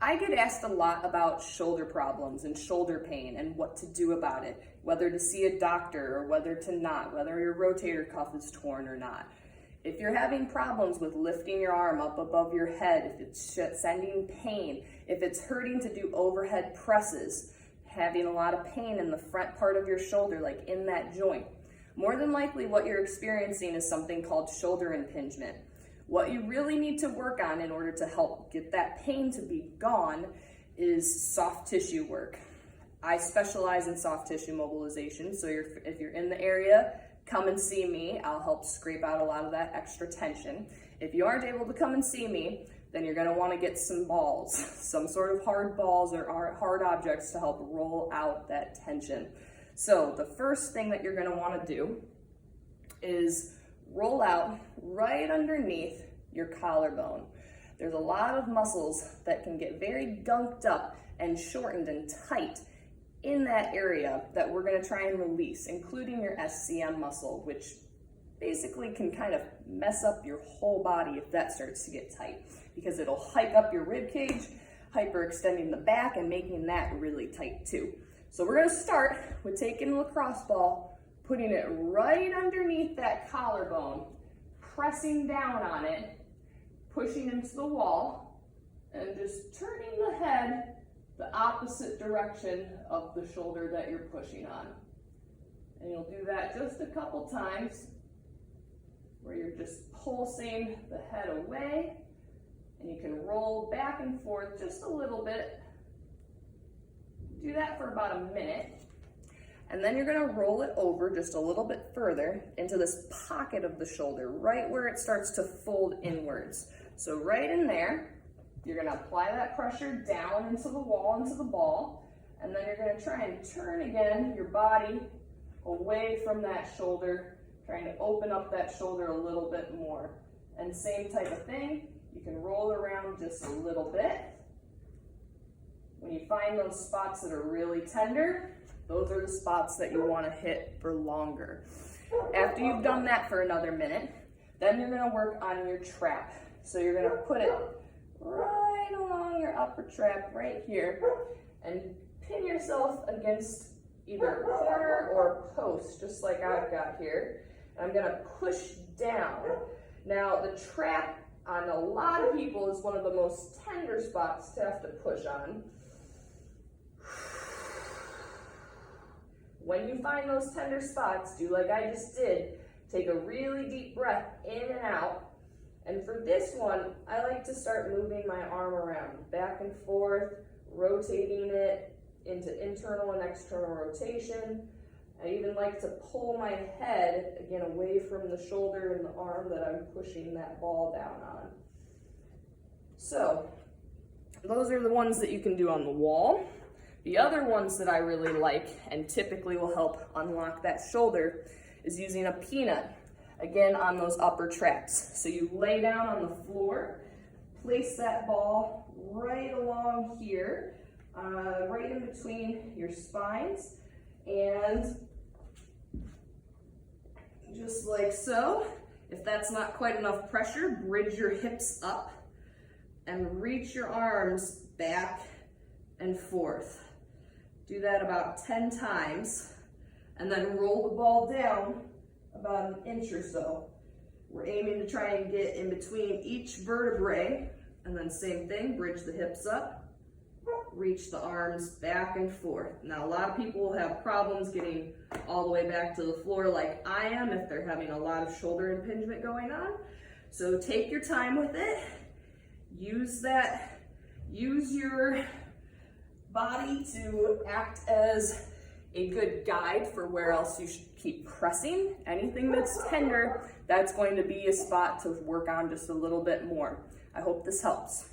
I get asked a lot about shoulder problems and shoulder pain and what to do about it, whether to see a doctor or whether to not, whether your rotator cuff is torn or not. If you're having problems with lifting your arm up above your head, if it's sending pain, if it's hurting to do overhead presses, having a lot of pain in the front part of your shoulder, like in that joint, more than likely what you're experiencing is something called shoulder impingement. What you really need to work on in order to help get that pain to be gone is soft tissue work. I specialize in soft tissue mobilization, so if you're in the area, come and see me. I'll help scrape out a lot of that extra tension. If you aren't able to come and see me, then you're gonna wanna get some balls, some sort of hard balls or hard objects to help roll out that tension. So the first thing that you're gonna wanna do is roll out right underneath your collarbone. There's a lot of muscles that can get very gunked up and shortened and tight in that area that we're gonna try and release, including your SCM muscle, which basically can kind of mess up your whole body if that starts to get tight, because it'll hike up your rib cage, hyperextending the back and making that really tight too. So we're gonna start with taking a lacrosse ball, putting it right underneath that collarbone, pressing down on it, pushing into the wall, and just turning the head the opposite direction of the shoulder that you're pushing on. And you'll do that just a couple times where you're just pulsing the head away, and you can roll back and forth just a little bit. Do that for about a minute. And then you're gonna roll it over just a little bit further into this pocket of the shoulder, right where it starts to fold inwards. So right in there, you're gonna apply that pressure down into the wall, into the ball, and then you're gonna try and turn again your body away from that shoulder, trying to open up that shoulder a little bit more. And same type of thing, you can roll around just a little bit. When you find those spots that are really tender, those are the spots that you want to hit for longer. After you've done that for another minute, then you're going to work on your trap. So you're going to put it right along your upper trap right here and pin yourself against either corner or post, just like I've got here. And I'm going to push down. Now the trap on a lot of people is one of the most tender spots to have to push on. When you find those tender spots, do like I just did. Take a really deep breath in and out. And for this one, I like to start moving my arm around, back and forth, rotating it into internal and external rotation. I even like to pull my head, again, away from the shoulder and the arm that I'm pushing that ball down on. So, those are the ones that you can do on the wall. The other ones that I really like and typically will help unlock that shoulder is using a peanut, again on those upper traps. So you lay down on the floor, place that ball right along here, right in between your spines, and just like so. If that's not quite enough pressure, bridge your hips up and reach your arms back and forth. Do that about 10 times, and then roll the ball down about an inch or so. We're aiming to try and get in between each vertebrae, and then same thing, bridge the hips up, reach the arms back and forth. Now, a lot of people will have problems getting all the way back to the floor like I am if they're having a lot of shoulder impingement going on. So take your time with it. Use your body to act as a good guide for where else you should keep pressing. Anything that's tender, that's going to be a spot to work on just a little bit more. I hope this helps.